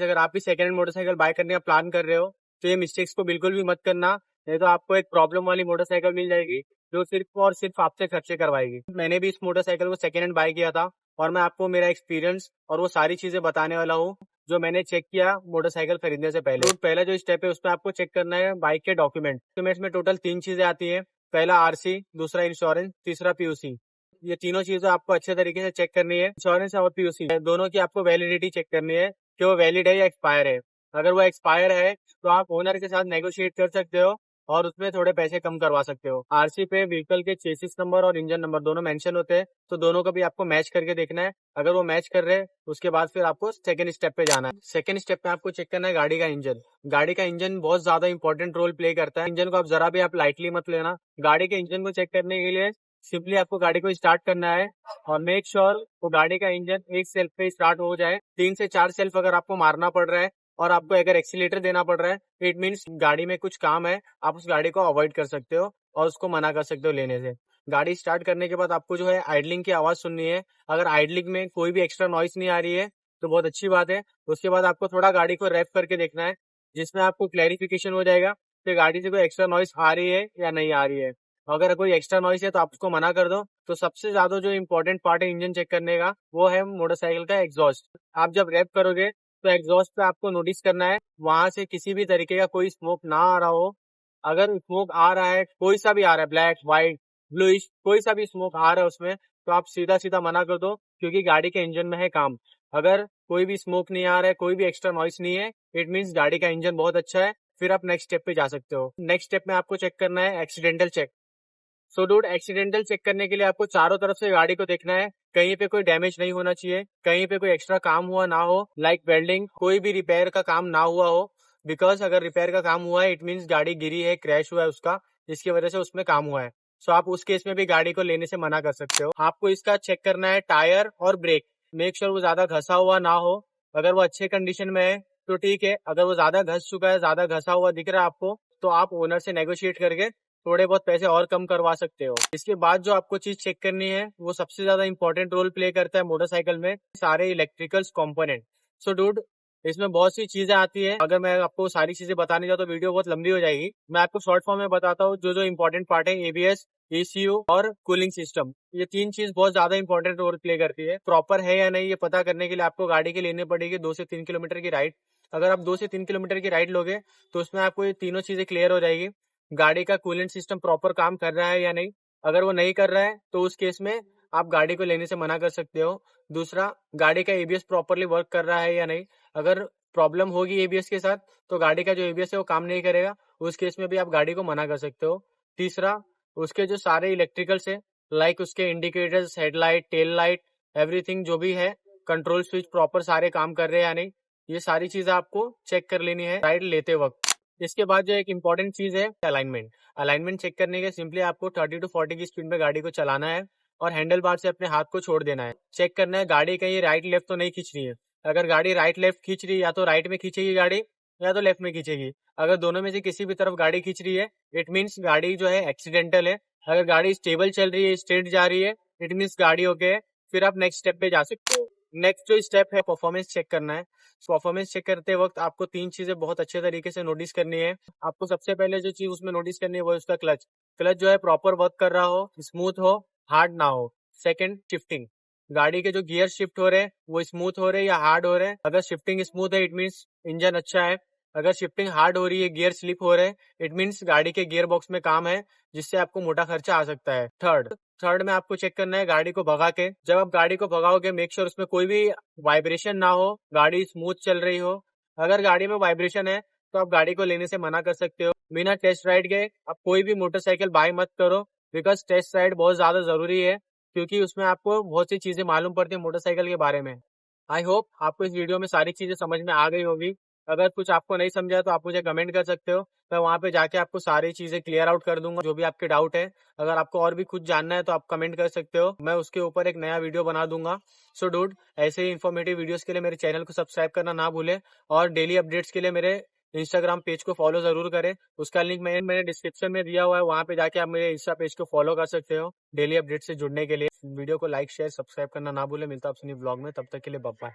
अगर आप भी सेकंड हैंड मोटरसाइकिल बाय करने का प्लान कर रहे हो तो ये मिस्टेक्स को बिल्कुल भी मत करना, नहीं तो आपको एक प्रॉब्लम वाली मोटरसाइकिल मिल जाएगी जो सिर्फ और सिर्फ आपसे खर्चे करवाएगी। मैंने भी इस मोटरसाइकिल को सेकंड हैंड बाय किया था और मैं आपको मेरा एक्सपीरियंस और वो सारी चीजें बताने वाला हूँ जो मैंने चेक किया मोटरसाइकिल खरीदने से पहले। तो पहला जो स्टेप है उसमें आपको चेक करना है बाइक के डॉक्यूमेंट्स में टोटल 3 चीजें आती है। पहला आरसी, दूसरा इंश्योरेंस, तीसरा पीयूसी। ये तीनों चीजें आपको अच्छे तरीके से चेक करनी है। इंश्योरेंस और पीयूसी दोनों की आपको वैलिडिटी चेक करनी है कि वो वैलिड है या एक्सपायर है। अगर वो एक्सपायर है तो आप ओनर के साथ नेगोशिएट कर सकते हो और उसमें थोड़े पैसे कम करवा सकते हो। आरसी पे व्हीकल के चेसिस नंबर और इंजन नंबर दोनों मेंशन होते हैं, तो दोनों को भी आपको मैच करके देखना है। अगर वो मैच कर रहे हैं उसके बाद फिर आपको सेकंड स्टेप पे जाना है। सेकंड स्टेप पे आपको चेक करना है गाड़ी का इंजन। गाड़ी का इंजन बहुत ज्यादा इंपॉर्टेंट रोल प्ले करता है। इंजन को आप जरा भी आप लाइटली मत लेना। गाड़ी के इंजन को चेक करने के लिए सिंपली आपको गाड़ी को स्टार्ट करना है और मेक श्योर वो गाड़ी का इंजन एक सेल्फ पे स्टार्ट हो जाए। 3 से 4 सेल्फ अगर आपको मारना पड़ रहा है और आपको अगर एक्सीलेटर देना पड़ रहा है इट मीन्स गाड़ी में कुछ काम है, आप उस गाड़ी को अवॉइड कर सकते हो और उसको मना कर सकते हो लेने से। गाड़ी स्टार्ट करने के बाद आपको जो है आइडलिंग की आवाज सुननी है। अगर आइडलिंग में कोई भी एक्स्ट्रा नॉइस नहीं आ रही है तो बहुत अच्छी बात है। उसके बाद आपको थोड़ा गाड़ी को रेव करके देखना है जिसमें आपको क्लैरिफिकेशन हो जाएगा कि गाड़ी से कोई एक्स्ट्रा नॉइस आ रही है या नहीं आ रही है। अगर कोई एक्स्ट्रा नॉइस है तो आप उसको मना कर दो। तो सबसे ज्यादा जो इम्पोर्टेंट पार्ट है इंजन चेक करने का वो है मोटरसाइकिल का एग्जॉस्ट। आप जब रेव करोगे तो एग्जॉस्ट पे आपको नोटिस करना है वहां से किसी भी तरीके का कोई स्मोक ना आ रहा हो। अगर स्मोक आ रहा है, कोई सा भी आ रहा है, ब्लैक, व्हाइट, ब्लूइश, कोई सा भी स्मोक आ रहा है उसमें, तो आप सीधा सीधा मना कर दो क्योंकि गाड़ी के इंजन में है काम। अगर कोई भी स्मोक नहीं आ रहा है, कोई भी एक्स्ट्रा नॉइस नहीं है, इट मीन्स गाड़ी का इंजन बहुत अच्छा है। फिर आप नेक्स्ट स्टेप पे जा सकते हो। नेक्स्ट स्टेप में आपको चेक करना है accidental check. So dude, accidental check करने के लिए आपको चारों तरफ से गाड़ी को देखना है, कहीं पे कोई डैमेज नहीं होना चाहिए, कहीं पे कोई एक्स्ट्रा काम हुआ ना हो, लाइक वेल्डिंग, कोई भी रिपेयर का काम ना हुआ हो। बिकॉज अगर रिपेयर का काम हुआ है इट मीन्स गाड़ी गिरी है, क्रैश हुआ है उसका, जिसकी वजह से उसमें काम हुआ है। सो आप उस केस में भी गाड़ी को लेने से मना कर सकते हो। आपको इसका चेक करना है टायर और ब्रेक। मेक श्योर वो ज्यादा घसा हुआ ना हो। अगर वो अच्छे कंडीशन में है तो ठीक है, अगर वो ज्यादा घस चुका है, ज्यादा घसा हुआ दिख रहा है आपको, तो आप ओनर से नेगोशिएट करके थोड़े बहुत पैसे और कम करवा सकते हो। इसके बाद जो आपको चीज चेक करनी है वो सबसे ज्यादा इंपॉर्टेंट रोल प्ले करता है मोटरसाइकिल में, सारे इलेक्ट्रिकल्स कंपोनेंट। सो डूड, इसमें बहुत सी चीजें आती है। अगर मैं आपको सारी चीजें बताने जाऊँ तो वीडियो बहुत लंबी हो जाएगी। मैं आपको शॉर्ट फॉर्म में बताता हूँ जो जो इंपॉर्टेंट पार्ट है। एबीएस, ECU और कूलिंग सिस्टम, ये 3 चीज बहुत ज्यादा इंपॉर्टेंट रोल प्ले करती है। प्रॉपर है या नहीं ये पता करने के लिए आपको गाड़ी की लेनी पड़ेगी 2 से 3 किलोमीटर की राइड। अगर आप 2 से 3 किलोमीटर की राइड लोगे तो उसमें आपको ये तीनों चीजें क्लियर हो जाएगी। गाड़ी का कूलेंट सिस्टम प्रॉपर काम कर रहा है या नहीं। अगर वो नहीं कर रहा है तो उस केस में आप गाड़ी को लेने से मना कर सकते हो। दूसरा, गाड़ी का एबीएस प्रॉपरली वर्क कर रहा है या नहीं। अगर प्रॉब्लम होगी एबीएस के साथ तो गाड़ी का जो एबीएस है वो काम नहीं करेगा, उस केस में भी आप गाड़ी को मना कर सकते हो। तीसरा, उसके जो सारे इलेक्ट्रिकल्स है, लाइक उसके indicators, headlight, tail light, everything जो भी है, कंट्रोल स्विच प्रॉपर सारे काम कर रहे हैं या नहीं, ये सारी चीजें आपको चेक कर लेनी है राइड लेते वक्त। इसके बाद जो एक इम्पॉर्टेंट चीज है अलाइनमेंट। अलाइनमेंट चेक करने के सिंपली आपको 30 to 40 की स्पीड में गाड़ी को चलाना है और हैंडल बार से अपने हाथ को छोड़ देना है। चेक करना है गाड़ी कहीं राइट लेफ्ट तो नहीं खींच रही है। अगर गाड़ी राइट लेफ्ट खींच रही है, या तो राइट में खींचेगी गाड़ी या तो लेफ्ट में खींचेगी। अगर दोनों में से किसी भी तरफ गाड़ी खींच रही है इट मीन्स गाड़ी जो है एक्सीडेंटल है। अगर गाड़ी स्टेबल चल रही है, स्ट्रेट जा रही है, इट मीन्स गाड़ी ओके है। फिर आप नेक्स्ट स्टेप पे जा सकते हो। नेक्स्ट जो स्टेप है परफॉर्मेंस चेक करना है। परफॉर्मेंस चेक करते वक्त आपको 3 चीजें बहुत अच्छे तरीके से नोटिस करनी है। आपको सबसे पहले जो चीज उसमें नोटिस करनी है वो है उसका क्लच। क्लच जो है प्रॉपर वर्क कर रहा हो, स्मूथ हो, हार्ड ना हो। Second, shifting. गाड़ी के जो गियर शिफ्ट हो रहे हैं वो स्मूथ हो रहे हैं या हार्ड हो रहे हैं। अगर शिफ्टिंग स्मूथ है इट मीन्स इंजन अच्छा है। अगर शिफ्टिंग हार्ड हो रही है, गियर स्लिप हो रहे हैं, इट मीन्स गाड़ी के गियर बॉक्स में काम है, जिससे आपको मोटा खर्चा आ सकता है। थर्ड में आपको चेक करना है गाड़ी को भगा के। जब आप गाड़ी को भगाओगे मेक श्योर उसमें कोई भी वाइब्रेशन ना हो, गाड़ी स्मूथ चल रही हो। अगर गाड़ी में वाइब्रेशन है तो आप गाड़ी को लेने से मना कर सकते हो। बिना टेस्ट राइड के आप कोई भी मोटरसाइकिल बाय मत करो, बिकॉज टेस्ट राइड बहुत ज्यादा जरूरी है क्योंकि उसमें आपको बहुत सी चीजें मालूम पड़ती है मोटरसाइकिल के बारे में। आई होप आपको इस वीडियो में सारी चीजें समझ में आ गई होगी। अगर कुछ आपको नहीं समझा तो आप मुझे कमेंट कर सकते हो, मैं वहां पे जाके आपको सारी चीजें क्लियर आउट कर दूंगा जो भी आपके डाउट है। अगर आपको और भी कुछ जानना है तो आप कमेंट कर सकते हो, मैं उसके ऊपर एक नया वीडियो बना दूंगा। सो डूड, ऐसे ही इन्फॉर्मेटिव वीडियोस के लिए मेरे चैनल को सब्सक्राइब करना ना भूले और डेली अपडेट्स के लिए मेरे इंस्टाग्राम पेज को फॉलो जरूर करें। उसका लिंक मैंने डिस्क्रिप्शन में दिया हुआ है, वहां पे जाके आप मेरे इंस्टा पेज को फॉलो कर सकते हो डेली अपडेट से जुड़ने के लिए। वीडियो को लाइक, शेयर, सब्सक्राइब करना ना भूले। मिलता हूं अपनी ब्लॉग में, तब तक के लिए बाय बाय।